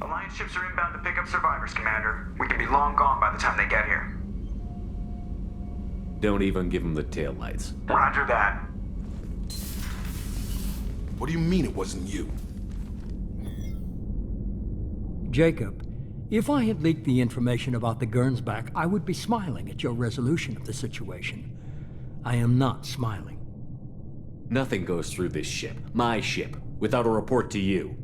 Alliance ships are inbound to pick up survivors, Commander. We can be long gone by the time they get here. Don't even give them the taillights. Roger that. What do you mean it wasn't you? Jacob, if I had leaked the information about the Gernsback, I would be smiling at your resolution of the situation. I am not smiling. Nothing goes through this ship, my ship, without a report to you.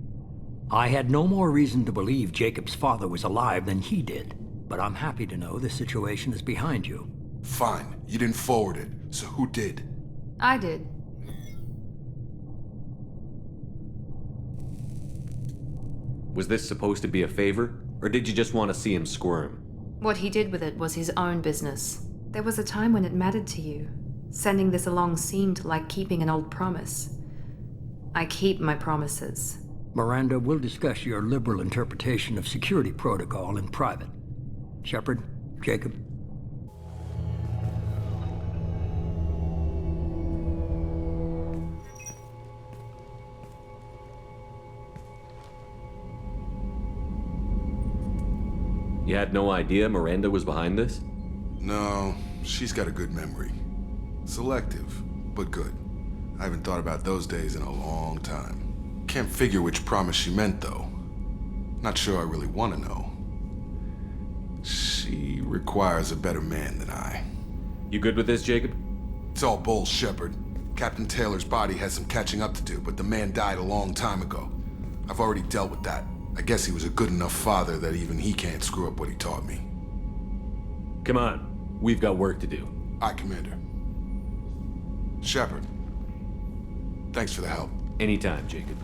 I had no more reason to believe Jacob's father was alive than he did, but I'm happy to know the situation is behind you. Fine, you didn't forward it, so who did? I did. Was this supposed to be a favor, or did you just want to see him squirm? What he did with it was his own business. There was a time when it mattered to you. Sending this along seemed like keeping an old promise. I keep my promises. Miranda, we'll discuss your liberal interpretation of security protocol in private. Shepard, Jacob. You had no idea Miranda was behind this? No, she's got a good memory. Selective, but good. I haven't thought about those days in a long time. Can't figure which promise she meant, though. Not sure I really want to know. She requires a better man than I. You good with this, Jacob? It's all bull, Shepard. Captain Taylor's body has some catching up to do, but the man died a long time ago. I've already dealt with that. I guess he was a good enough father that even he can't screw up what he taught me. Come on, we've got work to do. Aye, Commander. Shepard, thanks for the help. Anytime, Jacob.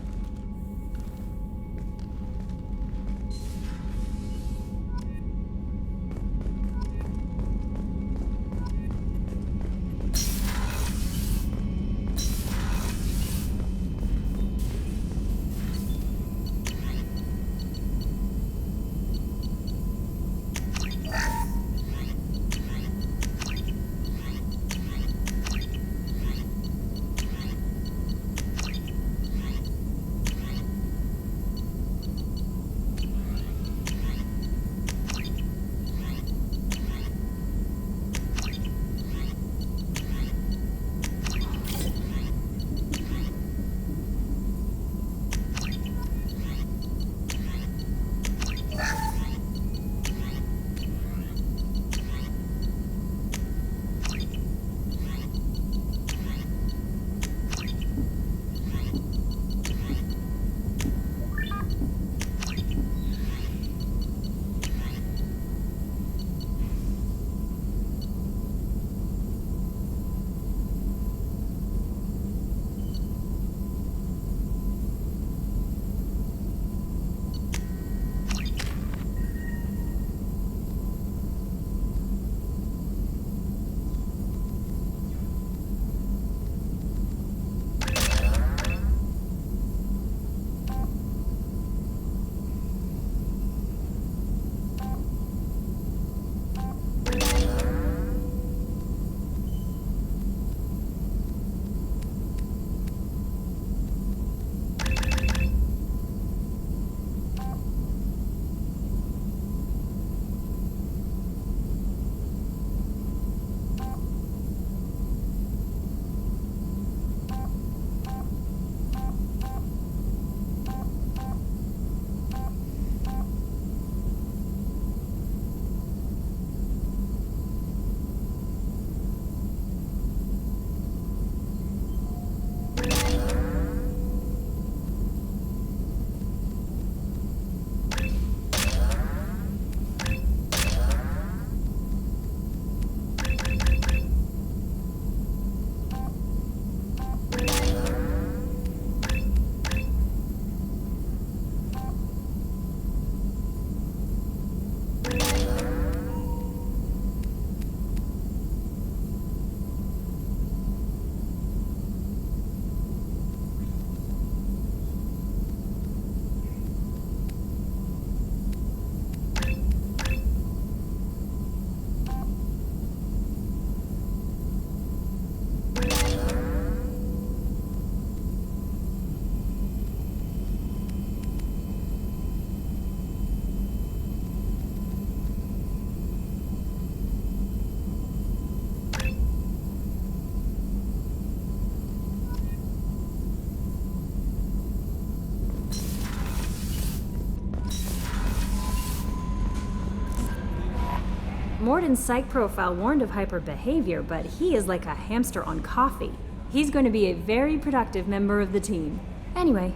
Morden's psych profile warned of hyperbehavior, but he is like a hamster on coffee. He's going to be a very productive member of the team. Anyway,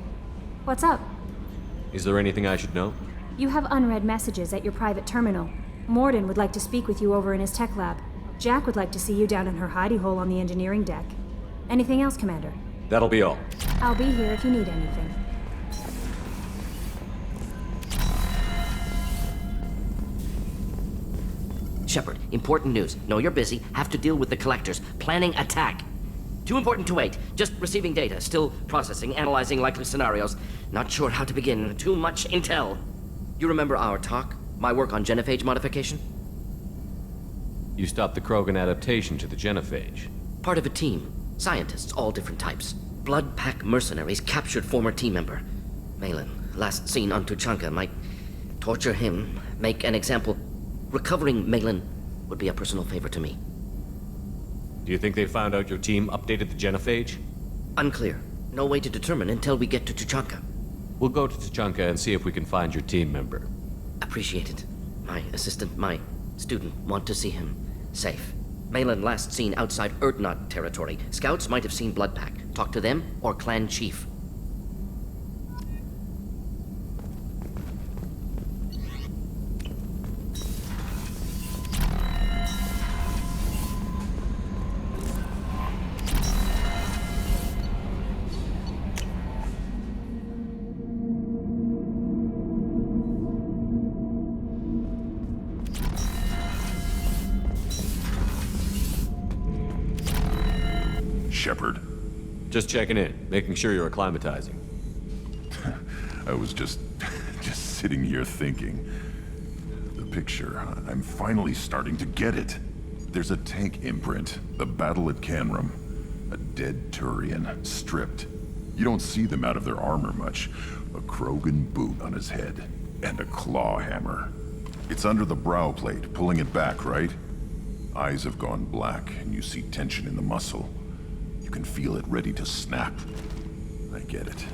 what's up? Is there anything I should know? You have unread messages at your private terminal. Morden would like to speak with you over in his tech lab. Jack would like to see you down in her hidey hole on the engineering deck. Anything else, Commander? That'll be all. I'll be here if you need anything. Shepard, important news. Know you're busy. Have to deal with the collectors. Planning attack. Too important to wait. Just receiving data. Still processing, analyzing likely scenarios. Not sure how to begin. Too much intel. You remember our talk? My work on genophage modification? You stopped the Krogan adaptation to the genophage. Part of a team. Scientists, all different types. Blood Pack mercenaries captured former team member. Malin, last seen on Tuchanka, might torture him, make an example. Recovering Malin would be a personal favor to me. Do you think they found out your team updated the genophage? Unclear. No way to determine until we get to Tuchanka. We'll go to Tuchanka and see if we can find your team member. Appreciate it. My assistant, my student, want to see him safe. Malin last seen outside Erdnot territory. Scouts might have seen Bloodpack. Talk to them or clan chief. Shepard. Just checking in, making sure you're acclimatizing. I was just sitting here thinking. The picture, I'm finally starting to get it. There's a tank imprint, the battle at Canrum. A dead Turian, stripped. You don't see them out of their armor much. A Krogan boot on his head, and a claw hammer. It's under the brow plate, pulling it back, right? Eyes have gone black, and you see tension in the muscle. You can feel it ready to snap. I get it.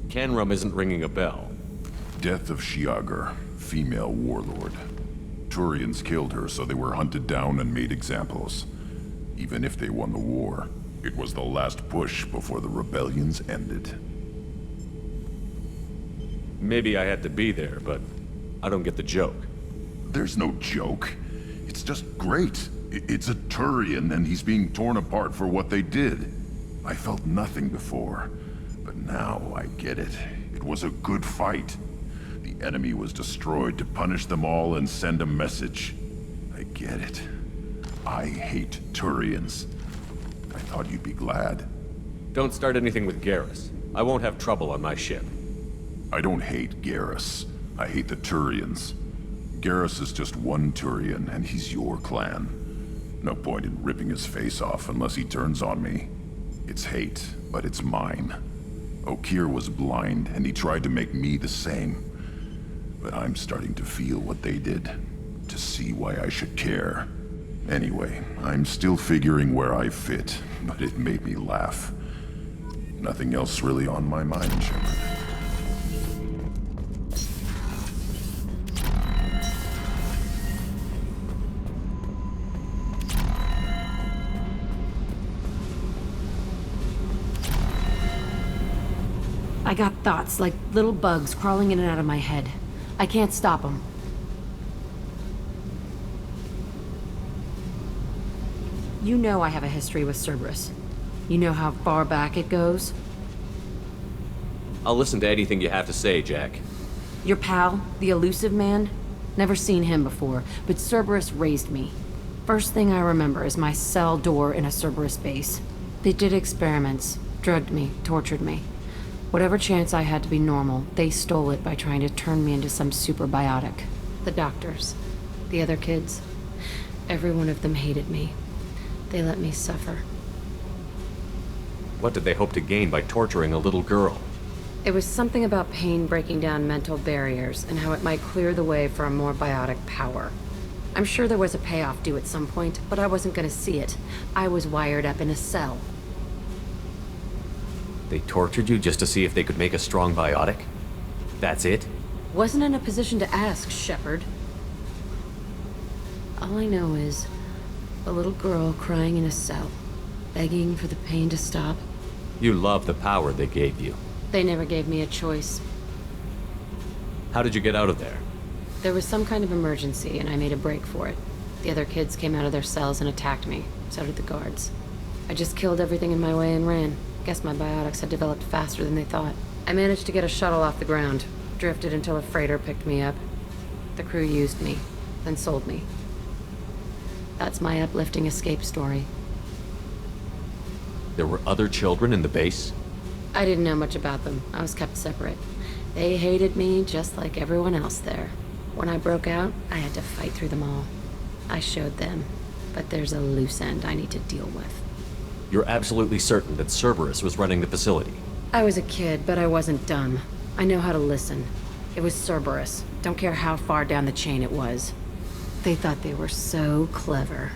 Canrum isn't ringing a bell. Death of Shiagar, female warlord. Turians killed her, so they were hunted down and made examples. Even if they won the war, it was the last push before the rebellions ended. Maybe I had to be there, but I don't get the joke. There's no joke. It's just great. It's a Turian, and he's being torn apart for what they did. I felt nothing before, but now I get it. It was a good fight. The enemy was destroyed to punish them all and send a message. I get it. I hate Turians. I thought you'd be glad. Don't start anything with Garrus. I won't have trouble on my ship. I don't hate Garrus. I hate the Turians. Garrus is just one Turian, and he's your clan. No point in ripping his face off unless he turns on me. It's hate, but it's mine. Okeer was blind, and he tried to make me the same. But I'm starting to feel what they did, to see why I should care. Anyway, I'm still figuring where I fit, but it made me laugh. Nothing else really on my mind, Shepard. I got thoughts like little bugs crawling in and out of my head. I can't stop them. You know I have a history with Cerberus. You know how far back it goes? I'll listen to anything you have to say, Jack. Your pal, the elusive man? Never seen him before, but Cerberus raised me. First thing I remember is my cell door in a Cerberus base. They did experiments, drugged me, tortured me. Whatever chance I had to be normal, they stole it by trying to turn me into some superbiotic. The doctors, the other kids, every one of them hated me. They let me suffer. What did they hope to gain by torturing a little girl? It was something about pain breaking down mental barriers and how it might clear the way for a more biotic power. I'm sure there was a payoff due at some point, but I wasn't gonna see it. I was wired up in a cell. They tortured you just to see if they could make a strong biotic? That's it? Wasn't in a position to ask, Shepard. All I know is a little girl crying in a cell, begging for the pain to stop. You love the power they gave you. They never gave me a choice. How did you get out of there? There was some kind of emergency, and I made a break for it. The other kids came out of their cells and attacked me. So did the guards. I just killed everything in my way and ran. Guess my biotics had developed faster than they thought. I managed to get a shuttle off the ground. Drifted until a freighter picked me up. The crew used me, then sold me. That's my uplifting escape story. There were other children in the base? I didn't know much about them. I was kept separate. They hated me just like everyone else there. When I broke out, I had to fight through them all. I showed them, but there's a loose end I need to deal with. You're absolutely certain that Cerberus was running the facility? I was a kid, but I wasn't dumb. I know how to listen. It was Cerberus. Don't care how far down the chain it was. They thought they were so clever.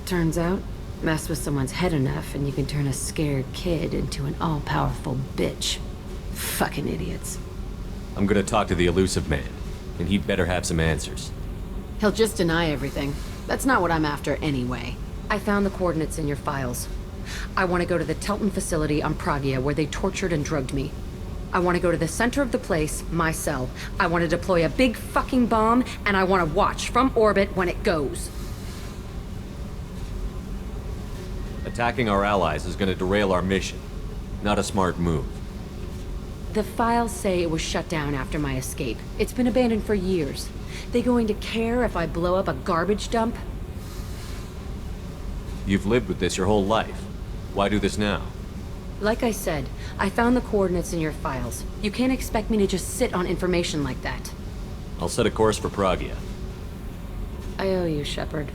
Turns out, mess with someone's head enough and you can turn a scared kid into an all-powerful bitch. Fucking idiots. I'm gonna talk to the elusive man, and he'd better have some answers. He'll just deny everything. That's not what I'm after anyway. I found the coordinates in your files. I want to go to the Telton facility on Pragia where they tortured and drugged me. I want to go to the center of the place, my cell. I want to deploy a big fucking bomb, and I want to watch from orbit when it goes. Attacking our allies is gonna derail our mission. Not a smart move. The files say it was shut down after my escape. It's been abandoned for years. They going to care if I blow up a garbage dump? You've lived with this your whole life. Why do this now? Like I said, I found the coordinates in your files. You can't expect me to just sit on information like that. I'll set a course for Pragia. I owe you, Shepard.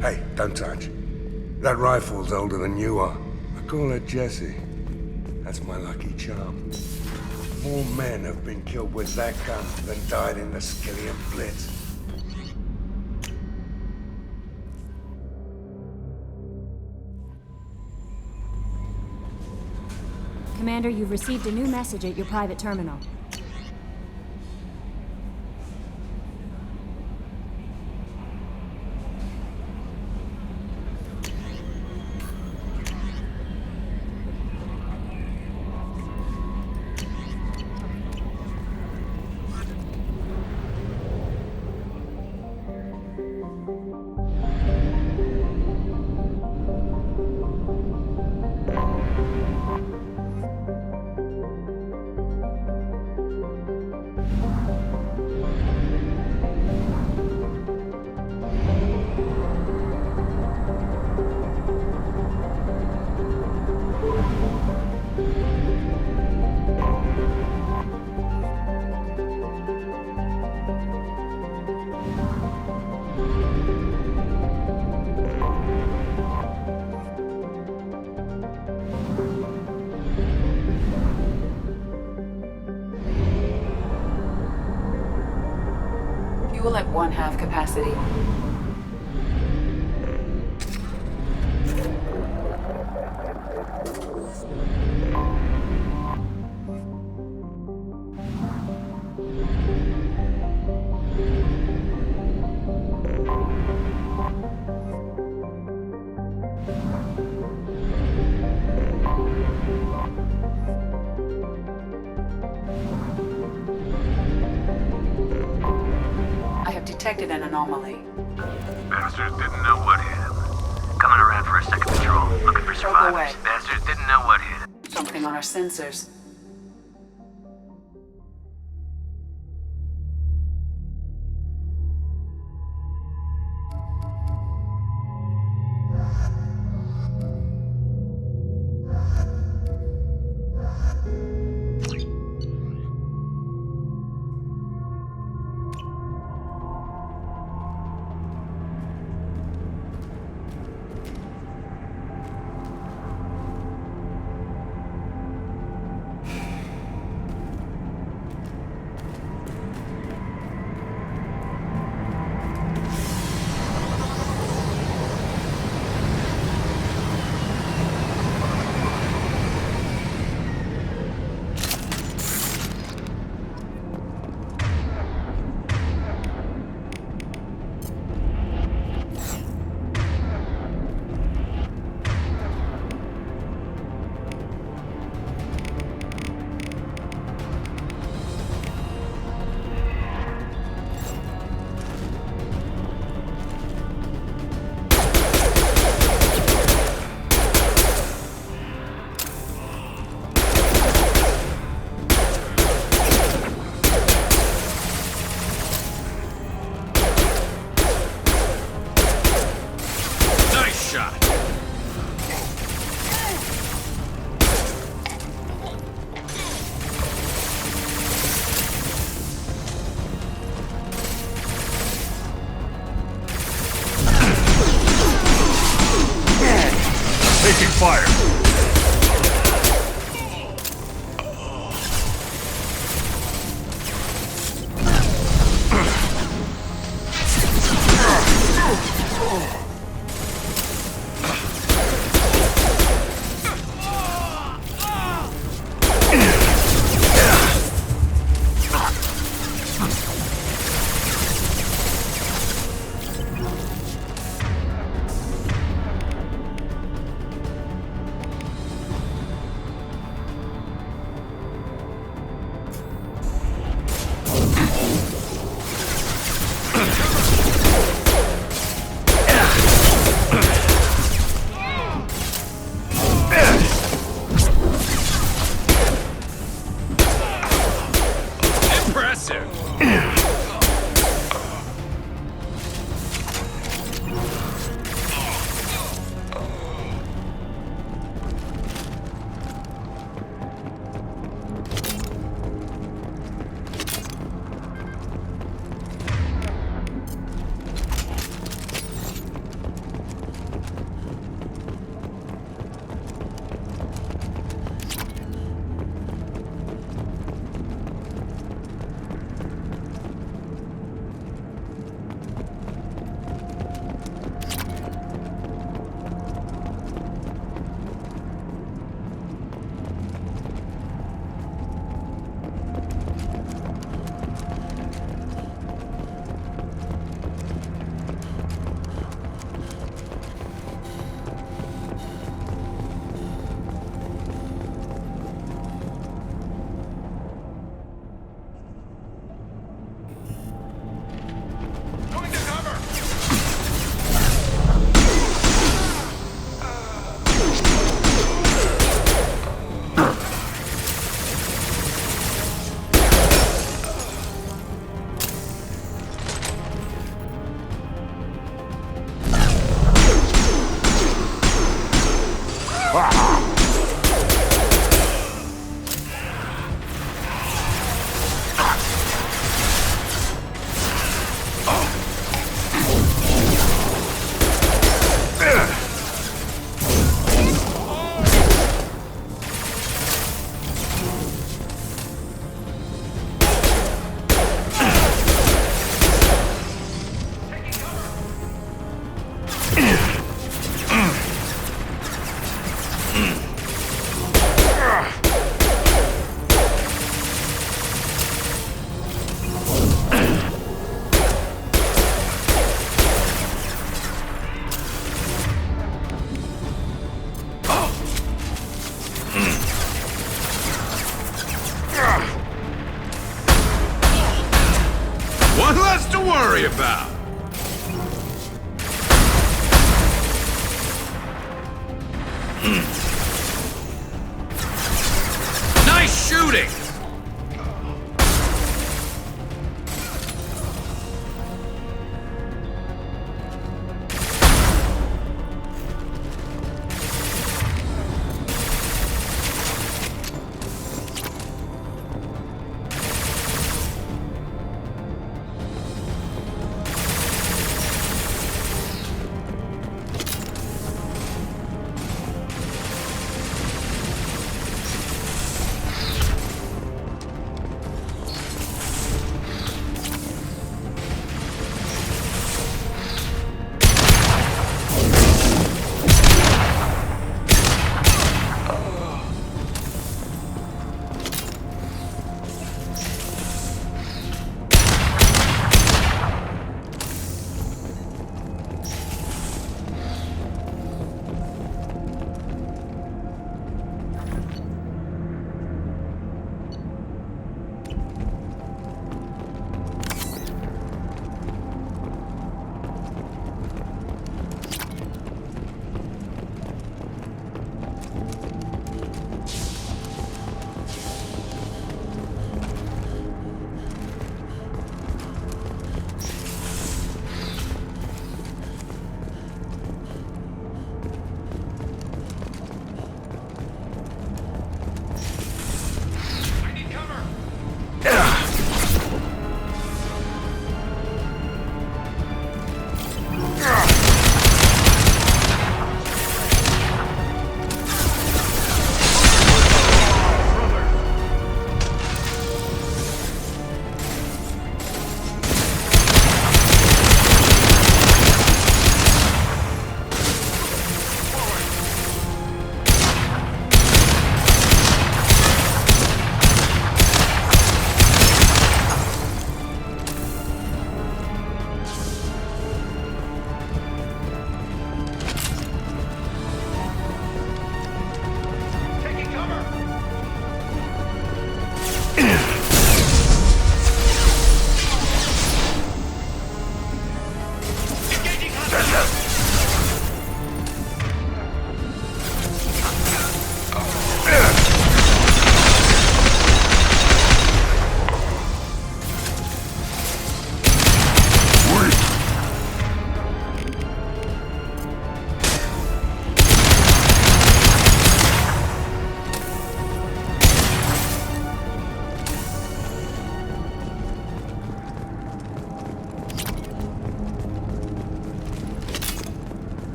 Hey, don't touch. That rifle's older than you are. I call her Jessie. That's my lucky charm. More men have been killed with that gun than died in the Skillian Blitz. Commander, you've received a new message at your private terminal. Fuel at 1/2 capacity. Detected an anomaly. Bastards didn't know what hit him. Coming around for a second patrol, looking for survivors. away. Bastards didn't know what hit him. Something on our sensors. taking fire! One less to worry about. Nice shooting!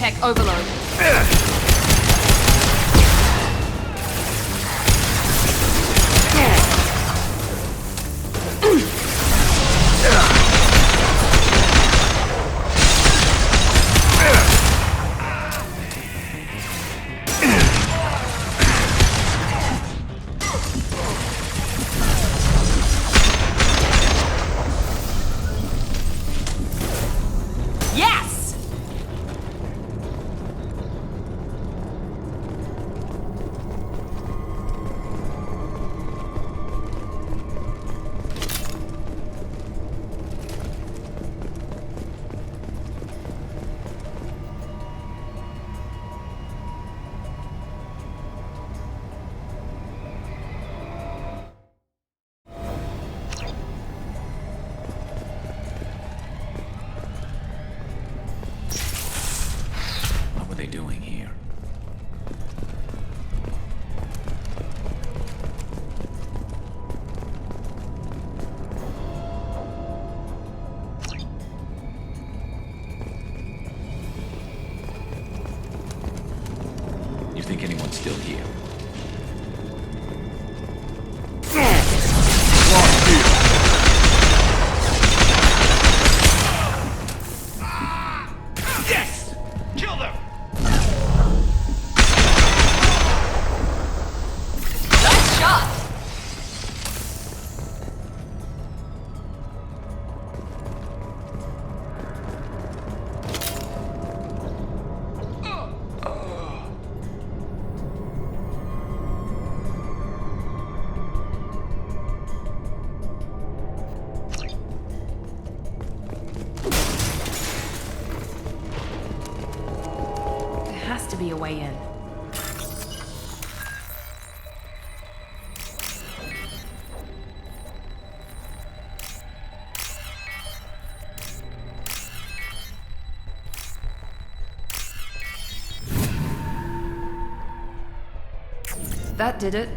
Tech overload. What were they doing here? You think anyone's still here? Yes! Kill them! Nice shot! There has to be a way in. That did it.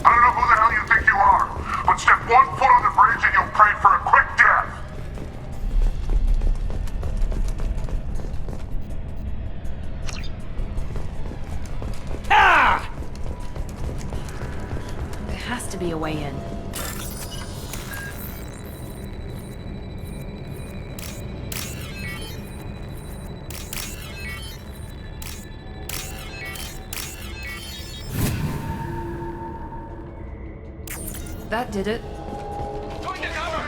I don't know who the hell you think you are, but step 1 foot on the bridge and you'll pray for a quick death. There has to be a way in. That did it. Going to cover!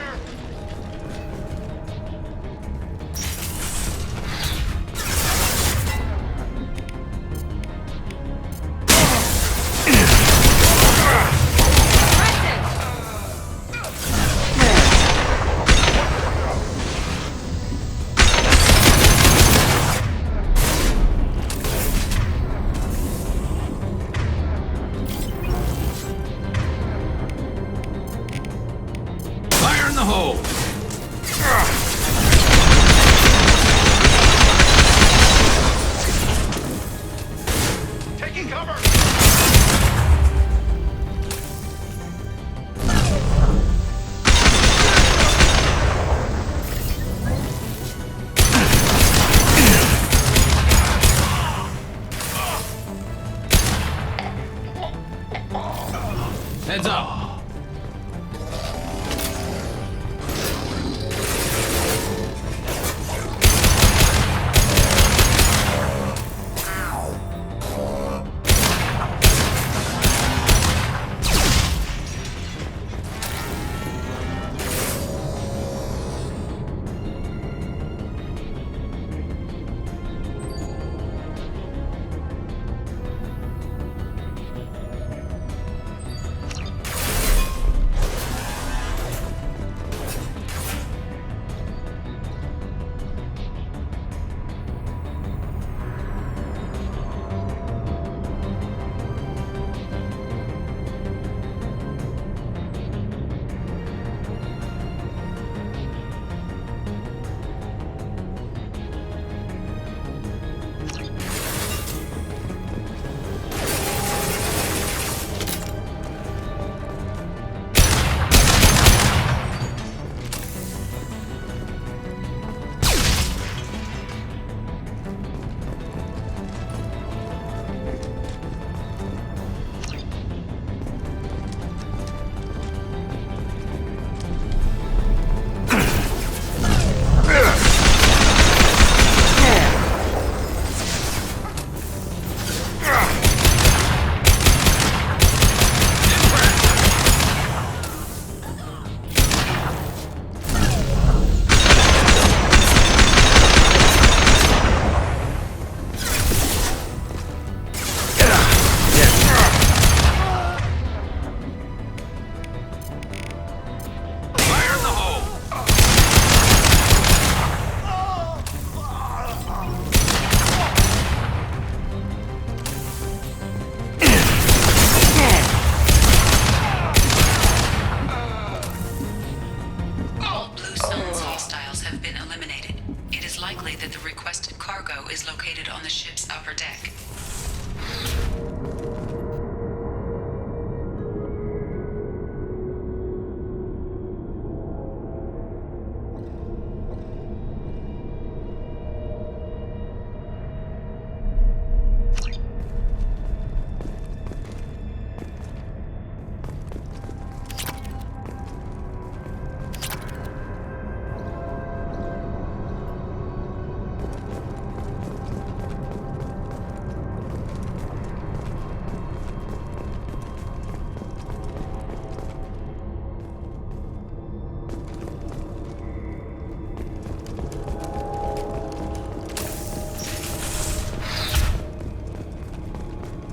that the requested cargo is located on the ship's upper deck.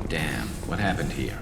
Damn, what happened here?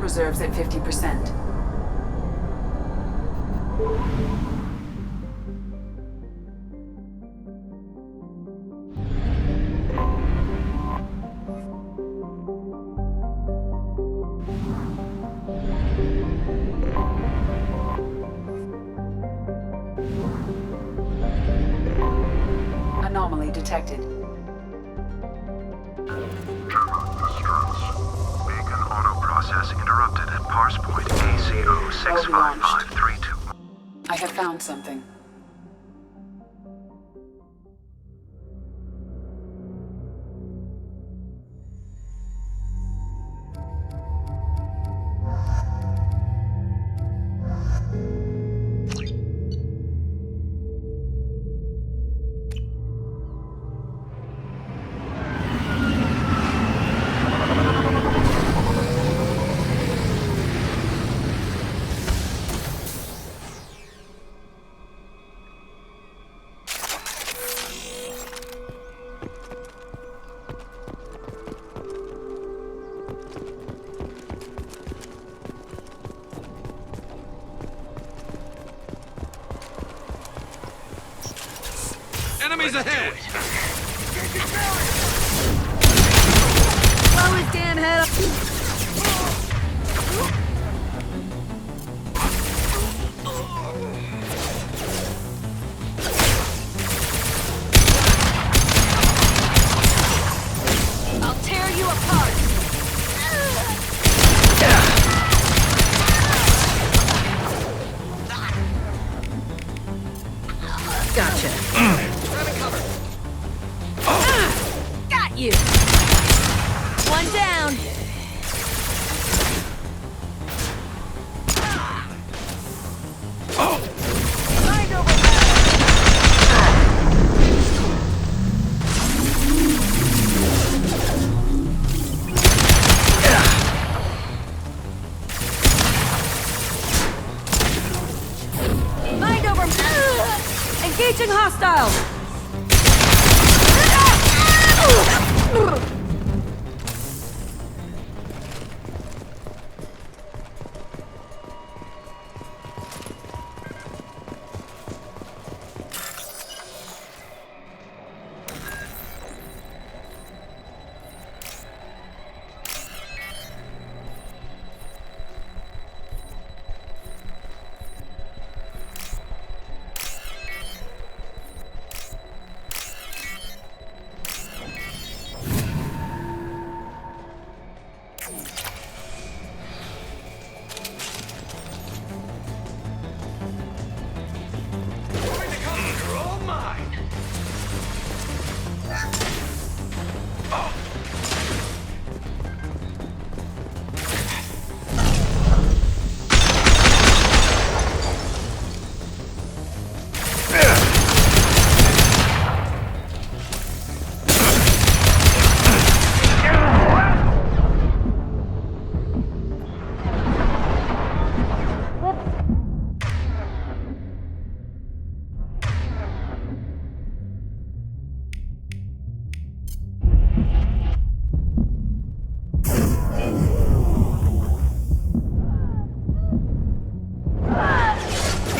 Reserves at 50%. anomaly detected. Beacon auto process interrupted at parse point ACO 65532. I have found something. Enemies ahead! Blow his damn head up! I'll tear you apart! Gotcha. Got you! One down! Mind over Mind over Engaging hostiles!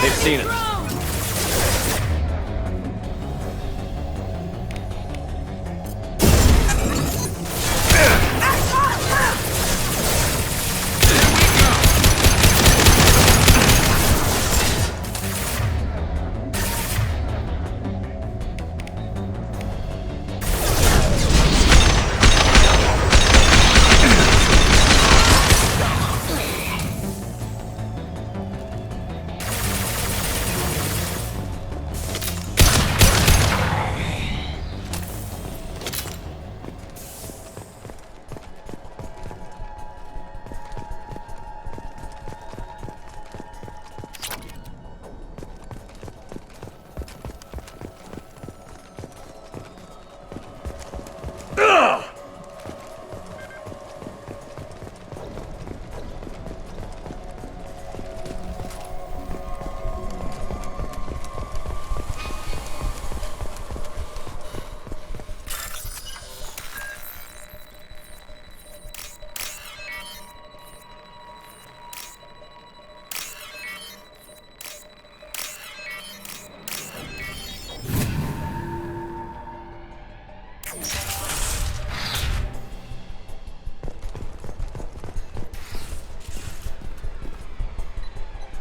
They've seen us.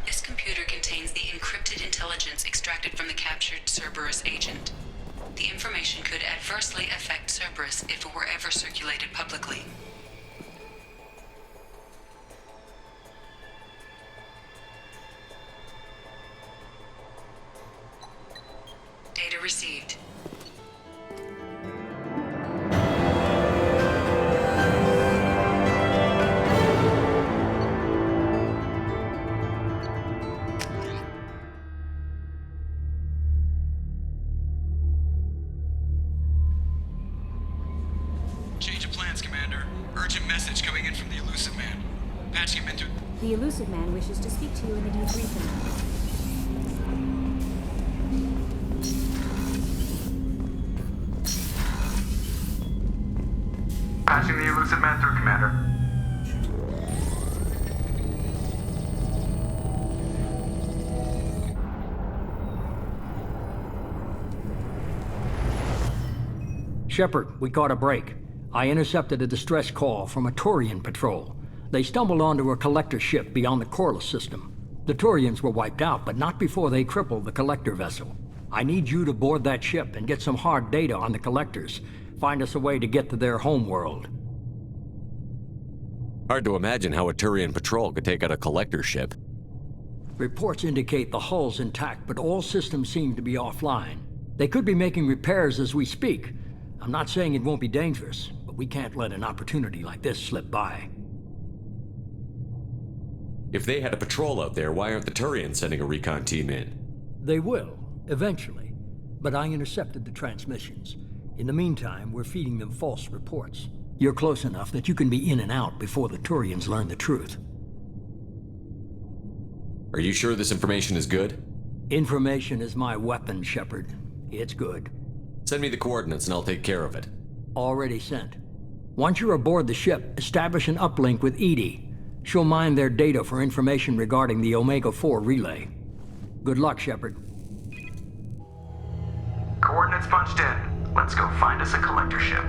This computer contains the encrypted intelligence extracted from the captured Cerberus agent. The information could adversely affect Cerberus if it were ever circulated publicly. Data received. Change of plans, Commander. Urgent message coming in from the Elusive Man. Patching him into... The Elusive Man wishes to speak to you in the D3 terminal. Patching the Elusive Man through, Commander. Shepard, we caught a break. I intercepted a distress call from a Turian patrol. They stumbled onto a collector ship beyond the Corliss system. The Turians were wiped out, but not before they crippled the collector vessel. I need you to board that ship and get some hard data on the collectors. Find us a way to get to their homeworld. Hard to imagine how a Turian patrol could take out a collector ship. Reports indicate the hull's intact, but all systems seem to be offline. They could be making repairs as we speak. I'm not saying it won't be dangerous, but we can't let an opportunity like this slip by. If they had a patrol out there, why aren't the Turians sending a recon team in? They will, eventually. But I intercepted the transmissions. In the meantime, we're feeding them false reports. You're close enough that you can be in and out before the Turians learn the truth. Are you sure this information is good? Information is my weapon, Shepard. It's good. Send me the coordinates and I'll take care of it. Already sent. Once you're aboard the ship, establish an uplink with Edie. She'll mine their data for information regarding the Omega-4 relay. Good luck, Shepard. Coordinates punched in. Let's go find us a collector ship.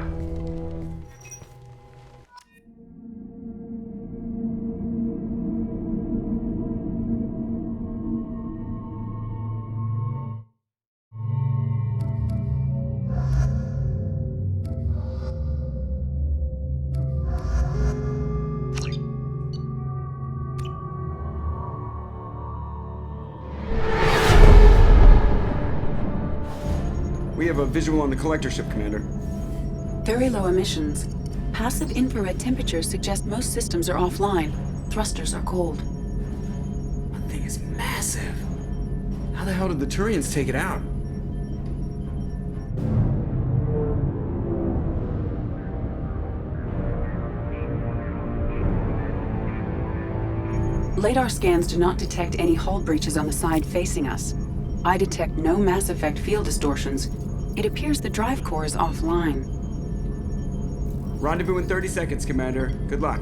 We have a visual on the collector ship, Commander. Very low emissions. Passive infrared temperatures suggest most systems are offline. Thrusters are cold. That thing is massive. How the hell did the Turians take it out? Radar scans do not detect any hull breaches on the side facing us. I detect no mass effect field distortions. It appears the drive core is offline. Rendezvous in 30 seconds, Commander. Good luck.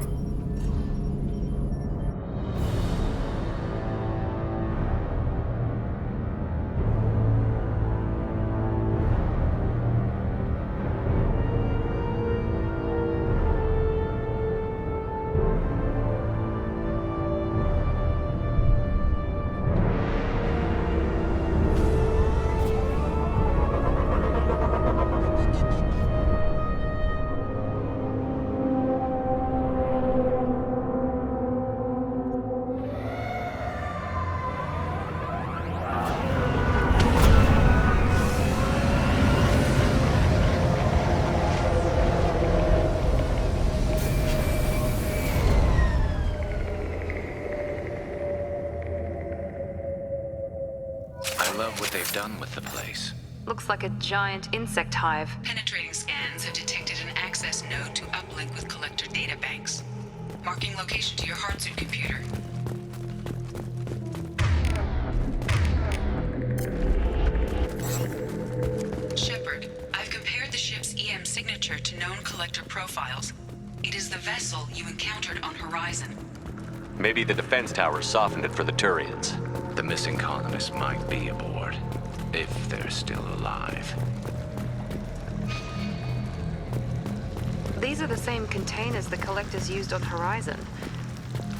Done with the place. Looks like a giant insect hive. Penetrating scans have detected an access node to uplink with collector databanks. Marking location to your hardsuit computer. Shepard, I've compared the ship's EM signature to known collector profiles. It is the vessel you encountered on Horizon. Maybe the defense towers softened it for the Turians. The missing colonists might be aboard, if they're still alive. These are the same containers the collectors used on Horizon.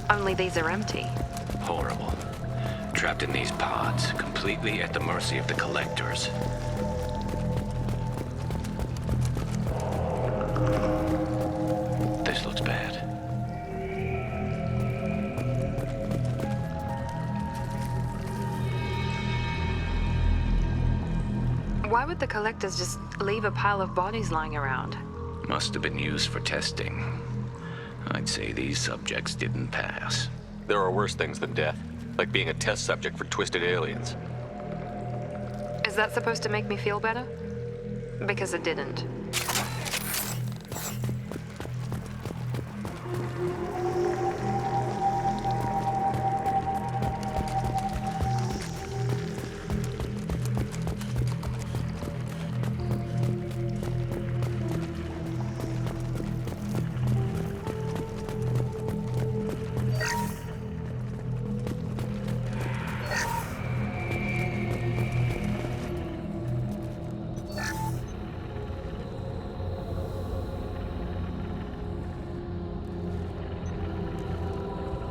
Only these are empty. Horrible. Trapped in these pods, completely at the mercy of the collectors. would the collectors just leave a pile of bodies lying around? Must have been used for testing. I'd say these subjects didn't pass. There are worse things than death, like being a test subject for twisted aliens. Is that supposed to make me feel better? Because it didn't.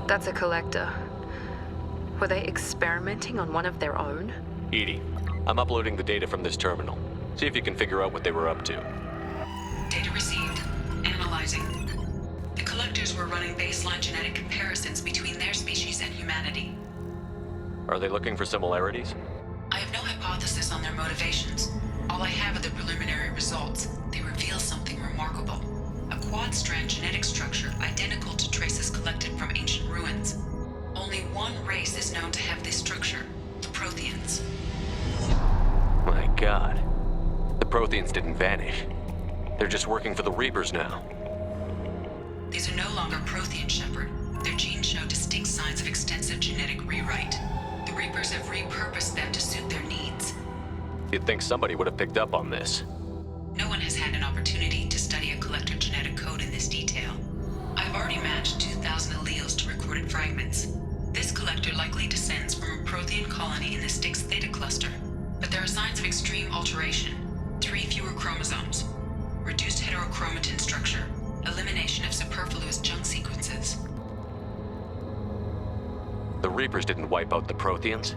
That's a collector. Were they experimenting on one of their own? Edie, I'm uploading the data from this terminal. See if you can figure out what they were up to. Data received. Analyzing. The collectors were running baseline genetic comparisons between their species and humanity. Are they looking for similarities? I have no hypothesis on their motivations. All I have are the preliminary results. They reveal something remarkable. A quad-strand genetic structure identical to traces collected from ancient ruins. Only one race is known to have this structure, the Protheans. My God. The Protheans didn't vanish. They're just working for the Reapers now. These are no longer Prothean, Shepard. Their genes show distinct signs of extensive genetic rewrite. The Reapers have repurposed them to suit their needs. You'd think somebody would have picked up on this. No one has had an opportunity to study a collector genetic code in this detail. I've already matched 2,000 alleles to recorded fragments. This collector likely descends from a Prothean colony in the Styx Theta cluster. But there are signs of extreme alteration. 3 fewer chromosomes. Reduced heterochromatin structure. Elimination of superfluous junk sequences. The Reapers didn't wipe out the Protheans.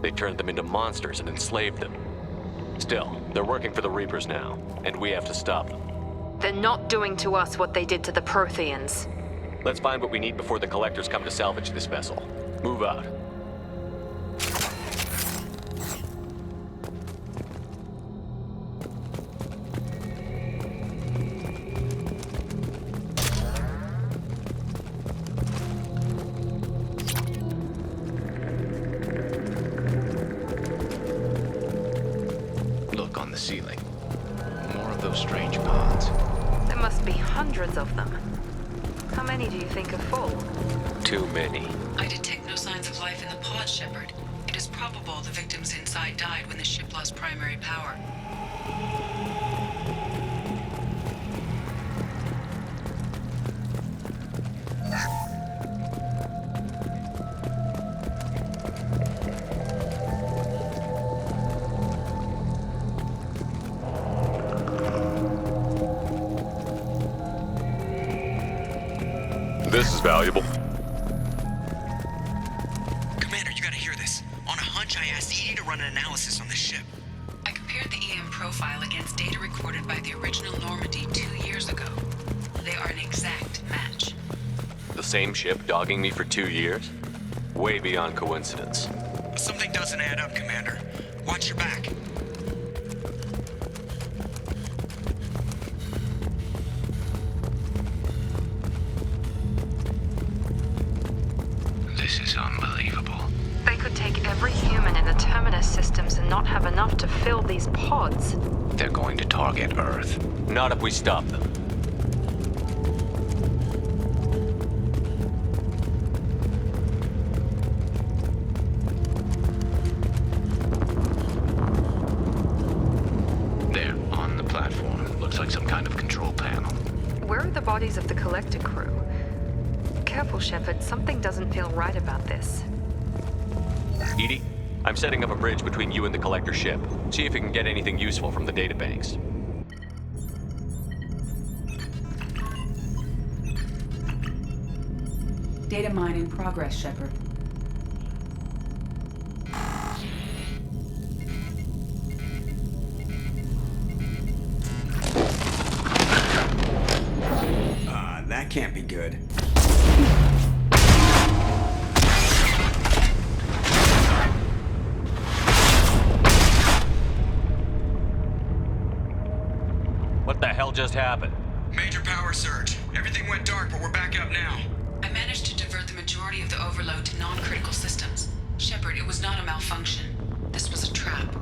They turned them into monsters and enslaved them. Still, they're working for the Reapers now, and we have to stop them. They're not doing to us what they did to the Protheans. Let's find what we need before the Collectors come to salvage this vessel. Move out. Look on the ceiling. More of those strange pods. There must be hundreds of them. How many do you think are full? Too many. I detect no signs of life in the pod, Shepard. It is probable the victims inside died when the ship lost primary power. This is valuable. Commander, you gotta hear this. On a hunch, I asked Edie to run an analysis on this ship. I compared the EM profile against data recorded by the original Normandy 2 years ago. They are an exact match. The same ship dogging me for 2 years? Way beyond coincidence. Something doesn't add up, Commander. Watch your back. This is unbelievable. They could take every human in the Terminus systems and not have enough to fill these pods. They're going to target Earth. Not if we stop them. There, on the platform. Looks like some kind of control panel. Where are the bodies of the Collector crew? Careful, Shepard. Something doesn't feel right about this. Edie, I'm setting up a bridge between you and the Collector ship. See if you can get anything useful from the databanks. Data mine in progress, Shepard. That can't be good. What the hell just happened? Major power surge. Everything went dark, but we're back up now. I managed to divert the majority of the overload to non-critical systems. Shepard, it was not a malfunction. This was a trap.